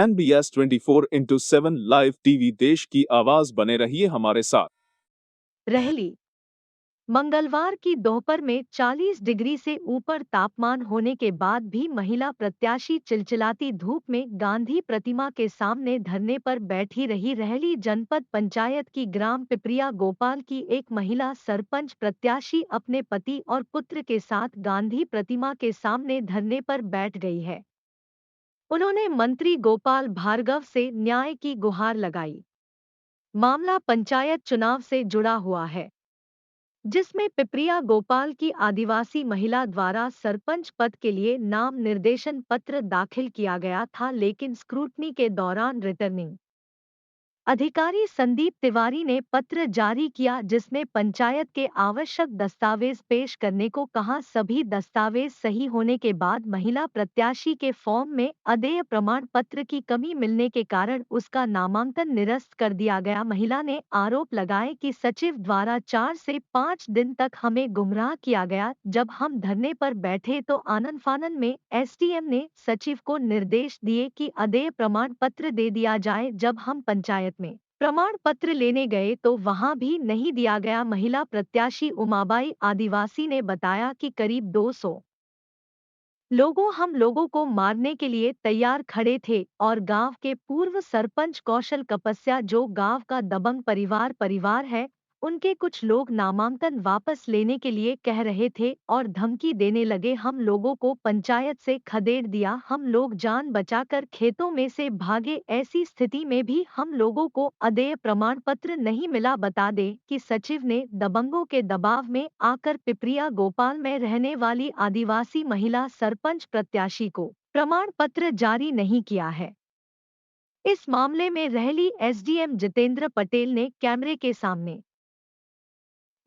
NBS 24/7 live TV देश की आवाज बने रहिए हमारे साथ। रहली मंगलवार की दोपहर में 40 डिग्री से ऊपर तापमान होने के बाद भी महिला प्रत्याशी चिलचिलाती धूप में गांधी प्रतिमा के सामने धरने पर बैठी रही। रहली जनपद पंचायत की ग्राम पिपरिया गोपाल की एक महिला सरपंच प्रत्याशी अपने पति और पुत्र के साथ गांधी प्रतिमा के सामने धरने पर बैठ गई है। उन्होंने मंत्री गोपाल भार्गव से न्याय की गुहार लगाई। मामला पंचायत चुनाव से जुड़ा हुआ है, जिसमें पिपरिया गोपाल की आदिवासी महिला द्वारा सरपंच पद के लिए नाम निर्देशन पत्र दाखिल किया गया था, लेकिन स्क्रूटनी के दौरान रिटर्निंग अधिकारी संदीप तिवारी ने पत्र जारी किया, जिसमें पंचायत के आवश्यक दस्तावेज पेश करने को कहा। सभी दस्तावेज सही होने के बाद महिला प्रत्याशी के फॉर्म में अदेय प्रमाण पत्र की कमी मिलने के कारण उसका नामांकन निरस्त कर दिया गया। महिला ने आरोप लगाए कि सचिव द्वारा 4 से 5 दिन तक हमें गुमराह किया गया। जब हम धरने पर बैठे तो आनन फानन में एसडीएम ने सचिव को निर्देश दिए कि अदेय प्रमाण पत्र दे दिया जाए। जब हम पंचायत में प्रमाण पत्र लेने गए तो वहां भी नहीं दिया गया। महिला प्रत्याशी उमाबाई आदिवासी ने बताया कि करीब 200 हम लोगों को मारने के लिए तैयार खड़े थे और गांव के पूर्व सरपंच कौशल कपस्या, जो गांव का दबंग परिवार है, उनके कुछ लोग नामांकन वापस लेने के लिए कह रहे थे और धमकी देने लगे। हम लोगों को पंचायत से खदेड़ दिया। हम लोग जान बचाकर खेतों में से भागे। ऐसी स्थिति में भी हम लोगों को अदेय प्रमाण पत्र नहीं मिला। बता दें कि सचिव ने दबंगों के दबाव में आकर पिपरिया गोपाल में रहने वाली आदिवासी महिला सरपंच प्रत्याशी को प्रमाण पत्र जारी नहीं किया है। इस मामले में रहली एसडीएम जितेंद्र पटेल ने कैमरे के सामने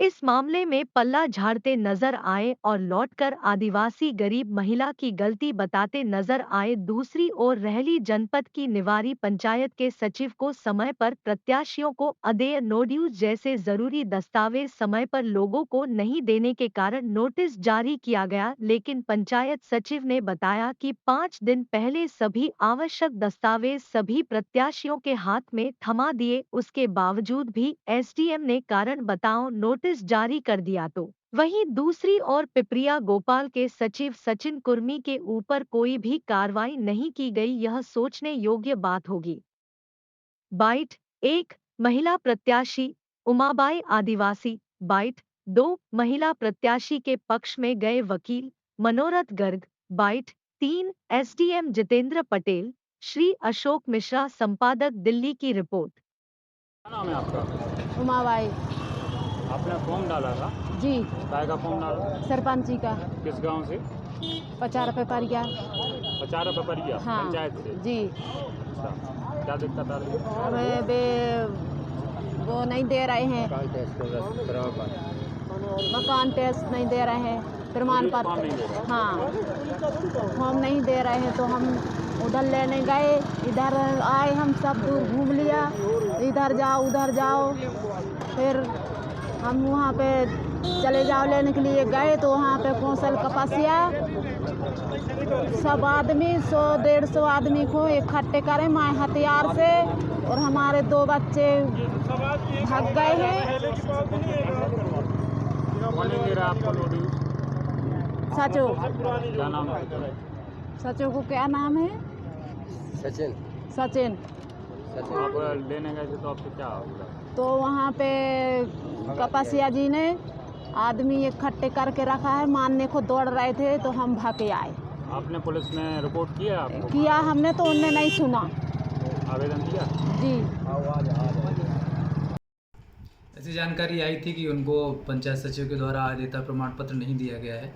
इस मामले में पल्ला झाड़ते नजर आए और लौटकर आदिवासी गरीब महिला की गलती बताते नजर आए। दूसरी ओर रहली जनपद की निवारी पंचायत के सचिव को समय पर प्रत्याशियों को अदेय नोड्यूज जैसे जरूरी दस्तावेज समय पर लोगों को नहीं देने के कारण नोटिस जारी किया गया, लेकिन पंचायत सचिव ने बताया कि 5 दिन पहले सभी आवश्यक दस्तावेज सभी प्रत्याशियों के हाथ में थमा दिए। उसके बावजूद भी एसडीएम ने कारण बताओ नोटिस जारी कर दिया। तो वहीं दूसरी ओर पिपरिया गोपाल के सचिव सचिन कुर्मी के ऊपर कोई भी कार्रवाई नहीं की गई। यह सोचने योग्य बात होगी। बाइट 1 महिला प्रत्याशी उमाबाई आदिवासी। बाइट 2 महिला प्रत्याशी के पक्ष में गए वकील मनोरथ गर्ग। बाइट 3 एसडीएम जितेंद्र पटेल, श्री अशोक मिश्रा, संपादक दिल्ली की रिपोर्ट। क्या नाम है आपका? उमाबाई। आपने फॉर्म डाला था? जी। काय का फॉर्म डाला? सरपंची का। किस गांव से? पचार पेपरिया। पचारा पपरिया हाँ। पंचायत से? जी। अच्छा, क्या दिक्कत आ रही है? हमें वो नहीं दे रहे हैं, मकान टेस्ट नहीं दे रहे हैं, प्रमाण फॉर्म पत्र। नहीं दे रहे? हाँ, फॉर्म नहीं दे रहे हैं तो हम उधर लेने गए। इधर आए, हम सब दूर घूम लिया, इधर जाओ उधर जाओ। फिर हम वहाँ पे चले जाओ लेने के लिए गए तो वहाँ पे कौशल कपसिया सब आदमी 100-150 आदमी को इकट्ठे करे माए हथियार से, और हमारे 2 बच्चे भाग गए हैं। कौन नहीं दे रहा आपको नोटिस? सचो। क्या नाम है? सचो को क्या नाम है? सचिन। आप लेने गए थे तो आपसे क्या हुआ? तो वहाँ पे कपसिया जी ने आदमी इकट्ठे करके रखा है, मारने को दौड़ रहे थे तो हम भाग के आए। आपने पुलिस में रिपोर्ट किया? आपको किया हमने, तो उनने नहीं सुना। आवेदन दिया? जी। ऐसी जानकारी आई थी कि उनको पंचायत सचिव के द्वारा आदेयता प्रमाण पत्र नहीं दिया गया है,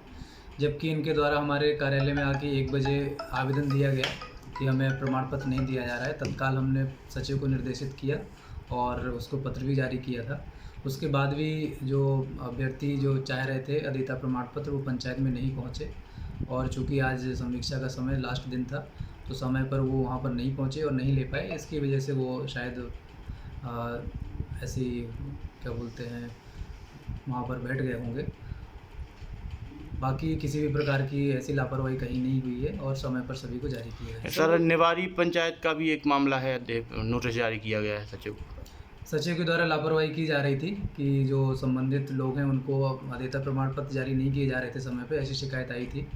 जबकि इनके द्वारा हमारे कार्यालय में आके 1 बजे आवेदन दिया गया कि हमें प्रमाण पत्र नहीं दिया जा रहा है। तत्काल हमने सचिव को निर्देशित किया और उसको पत्र भी जारी किया था। उसके बाद भी जो अभ्यर्थी जो चाह रहे थे आदेयता प्रमाण पत्र, वो पंचायत में नहीं पहुँचे, और चूँकि आज समीक्षा का समय लास्ट दिन था तो समय पर वो वहाँ पर नहीं पहुँचे और नहीं ले पाए। इसकी वजह से वो शायद ऐसी क्या बोलते हैं, वहाँ पर बैठ गए होंगे। बाकी किसी भी प्रकार की ऐसी लापरवाही कहीं नहीं हुई है और समय पर सभी को जारी किया गया है। सर, निवारी पंचायत का भी एक मामला है, नोटिस जारी किया गया है सचिव। सचिव के द्वारा लापरवाही की जा रही थी कि जो संबंधित लोग हैं उनको अध्येता प्रमाण पत्र जारी नहीं किए जा रहे थे समय पे, ऐसी शिकायत आई थी।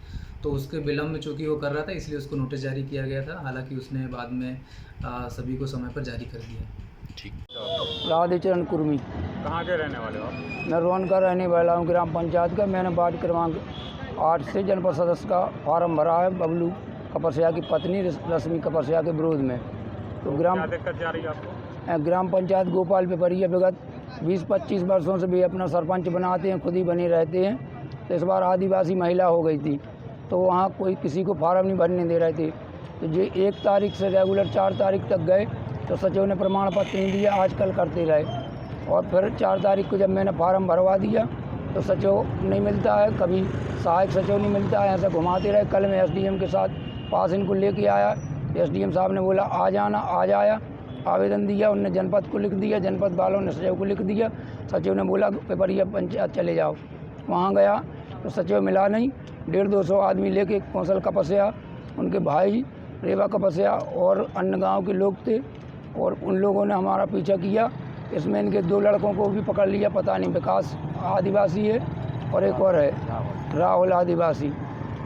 तो उसके विलम्ब में चूँकि वो कर रहा था इसलिए उसको नोटिस जारी किया गया था। हालांकि उसने बाद में सभी को समय पर जारी कर दिया। ठीक। राधेचरण कुर्मी। कहाँ के रहने वाले हो आप? मैं रोहन का रहने वाला हूँ, ग्राम पंचायत का। मैंने वार्ड क्रमांक 8 से जनपद सदस्य का फार्म भरा है बबलू कपरसिया की पत्नी रश्मि कपरसिया के विरोध में। तो क्या दिक्कत जा रही है आपको? ग्राम पंचायत गोपाल पेपरिया विगत 20-25 वर्षों से भी अपना सरपंच बनाते हैं, खुद ही बने रहते हैं। तो इस बार आदिवासी महिला हो गई थी तो वहाँ कोई किसी को फार्म नहीं भरने दे रहे थे। तो ये 1 तारीख से रेगुलर 4 तारीख तक गए तो सचिव ने प्रमाण पत्र नहीं दिया, आजकल करते रहे। और फिर 4 तारीख को जब मैंने फार्म भरवा दिया तो सचिव नहीं मिलता है, कभी सहायक सचिव नहीं मिलता है, ऐसा घुमाते रहे। कल मैं SDM के साथ पास इनको लेके आया, SDM साहब ने बोला आ जाना, आ जाया। आवेदन दिया, उनने जनपद को लिख दिया, जनपद वालों ने सचिव को लिख दिया। सचिव ने बोला पेपरिया पंचायत चले जाओ। वहाँ गया तो सचिव मिला नहीं। 150-200 आदमी लेके कौंसल कपरसिया, उनके भाई रेवा कपरसिया और अन्य गांव के लोग थे और उन लोगों ने हमारा पीछा किया। इसमें इनके 2 लड़कों को भी पकड़ लिया, पता नहीं विकास आदिवासी है और एक और है राहुल आदिवासी,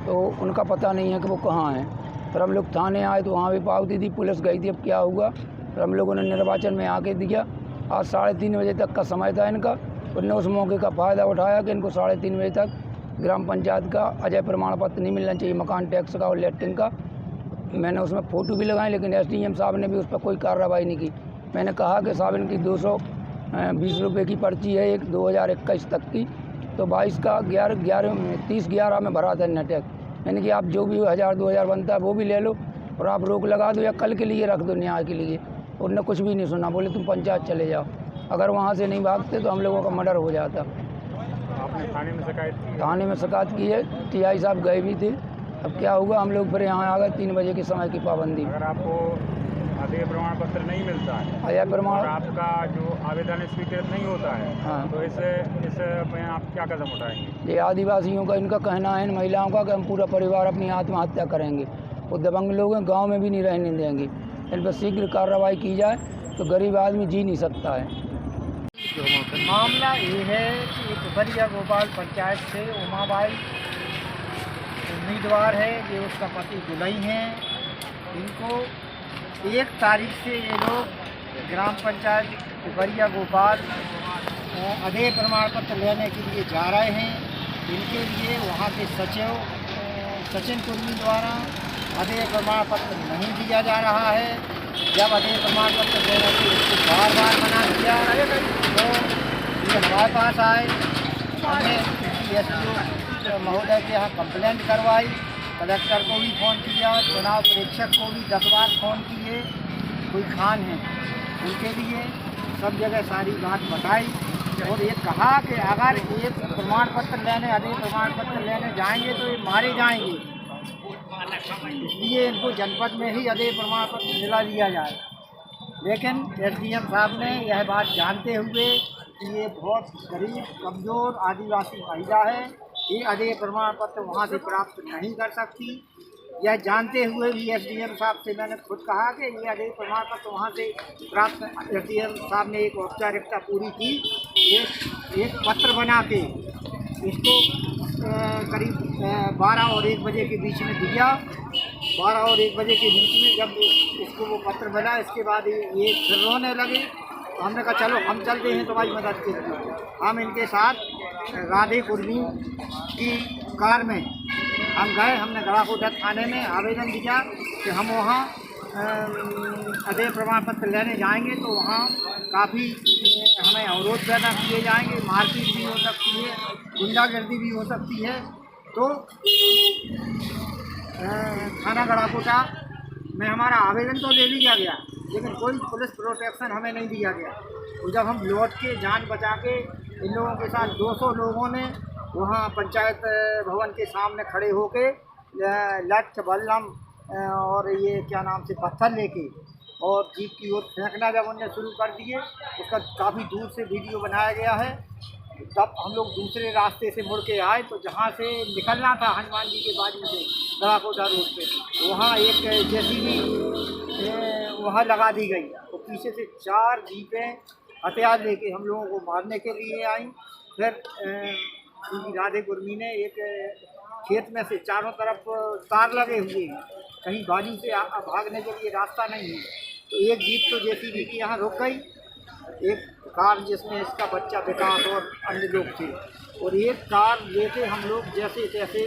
तो उनका पता नहीं है कि वो कहाँ हैं। फिर हम लोग थाने आए तो वहाँ भी पावती दी, पुलिस गई थी, अब क्या हुआ। फिर हम लोगों ने निर्वाचन में आके दिया। आज 3:30 बजे तक का समय था इनका। उन्होंने उस मौके का फ़ायदा उठाया कि इनको 3:30 बजे तक ग्राम पंचायत का अजय प्रमाण पत्र नहीं मिलना चाहिए, मकान टैक्स का और लैट्रिन का। मैंने उसमें फ़ोटो भी लगाए लेकिन SDM साहब ने भी उस पर कोई कार्रवाई नहीं की। मैंने कहा कि साहब इनकी 220 रुपये की पर्ची है, एक 2021 तक की, तो 22 का 30/11 में भरा था इन्हें टैक्स। यानी कि आप जो भी 1000-2000 बनता है वो भी ले लो और आप रोक लगा दो या कल के लिए रख दो न्याय के लिए। उन्होंने कुछ भी नहीं सुना, बोले तुम पंचायत चले जाओ। अगर वहाँ से नहीं भागते तो हम लोगों का मर्डर हो जाता। आपने थाने में शिकायत की? थाने में शिकायत की है, TI साहब गए भी थे। अब क्या हुआ, हम लोग फिर यहाँ आ गए 3 बजे के समय की पाबंदी। अगर आपको अध्यय प्रमाण पत्र नहीं मिलता है अजय प्रमाण और आपका जो आवेदन स्वीकृत नहीं होता है, हाँ। तो इस में आप क्या कदम उठाएंगे? ये आदिवासियों का इनका कहना है, इन महिलाओं का, कि हम पूरा परिवार अपनी आत्महत्या करेंगे। वो दबंग लोग हैं, गाँव में भी नहीं रहने देंगे। इन पर शीघ्र कार्रवाई की जाए तो गरीब आदमी जी नहीं सकता है। मामला ये है कि पेपरिया गोपाल पंचायत से उमाबाई उम्मीदवार है, ये उसका पति दुलई हैं। इनको 1 तारीख से ये लोग ग्राम पंचायत पेपरिया गोपाल अध्यय प्रमाण पत्र लेने के लिए जा रहे हैं। इनके लिए वहाँ के सचिव सचिन कुर्मी द्वारा अध्यय प्रमाण पत्र नहीं दिया जा रहा है। जब अध्यय प्रमाण पत्र देने के उसको बार मना किया तो ये हमारे पास आए। हमने SDO महोदय के यहाँ कंप्लेंट करवाई, कलेक्टर को भी फ़ोन किया, चुनाव प्रेक्षक को भी 10 बार फ़ोन किए। कोई खान है उनके लिए सब जगह सारी बात बताई और ये कहा कि अगर ये प्रमाण पत्र लेने अध्यय प्रमाण पत्र लेने जाएंगे तो ये मारे जाएंगे, इसलिए इनको जनपद में ही अध्यय प्रमाण पत्र दिला दिया जाए। लेकिन SDM साहब ने यह बात जानते हुए कि ये बहुत गरीब कमज़ोर आदिवासी महिला है, ये अध्यय प्रमाण पत्र वहाँ से प्राप्त नहीं कर सकती, यह जानते हुए भी SDM साहब से मैंने खुद कहा कि ये अध्यय प्रमाण पत्र वहाँ से प्राप्त। SDM साहब ने एक औपचारिकता पूरी की, एक पत्र बना के इसको करीब 12 और 1 बजे के बीच में दिया। 12 और 1 बजे के बीच में जब इसको वो पत्र मिला, इसके बाद ये फिर रोने लगे। तो हमने कहा चलो हम चलते हैं तुम्हारी मदद के लिए। हम इनके साथ राधे कुर्मी की कार में हम गए। हमने गढ़ाकोटा थाने में आवेदन दिया कि हम वहाँ अध्यय प्रमाण पत्र लेने जाएंगे तो वहाँ काफ़ी हमें अवरोध पैदा किए जाएंगे, मारपीट भी हो सकती है, गुंडागर्दी भी हो सकती है। तो थाना गढ़ाकोटा में हमारा आवेदन तो ले लिया गया लेकिन कोई पुलिस प्रोटेक्शन हमें नहीं दिया गया। तो जब हम लौट के जान बचा के इन लोगों के साथ 200 लोगों ने वहाँ पंचायत भवन के सामने खड़े होके लठ बल्लम और ये क्या नाम से पत्थर लेके और जीप की ओर फेंकना जब उन्होंने शुरू कर दिए, उसका काफ़ी दूर से वीडियो बनाया गया है। तब हम लोग दूसरे रास्ते से मुड़ के आए, तो जहाँ से निकलना था हनुमान जी के बाजू से गढ़ाकोटा रोड पे, वहाँ एक जेसीबी वहाँ लगा दी गई। तो पीछे से 4 जीपें हथियार लेके हम लोगों को मारने के लिए आई। फिर राधे गुरमी ने एक खेत में से चारों तरफ तार लगे हुए हैं, कहीं बाजू से भागने के लिए रास्ता नहीं है। तो एक जीप तो जेसीबी की यहाँ रुक गई, एक कार जिसमें इसका बच्चा विकास और अन्य लोग थे, और एक कार लेके हम लोग जैसे तैसे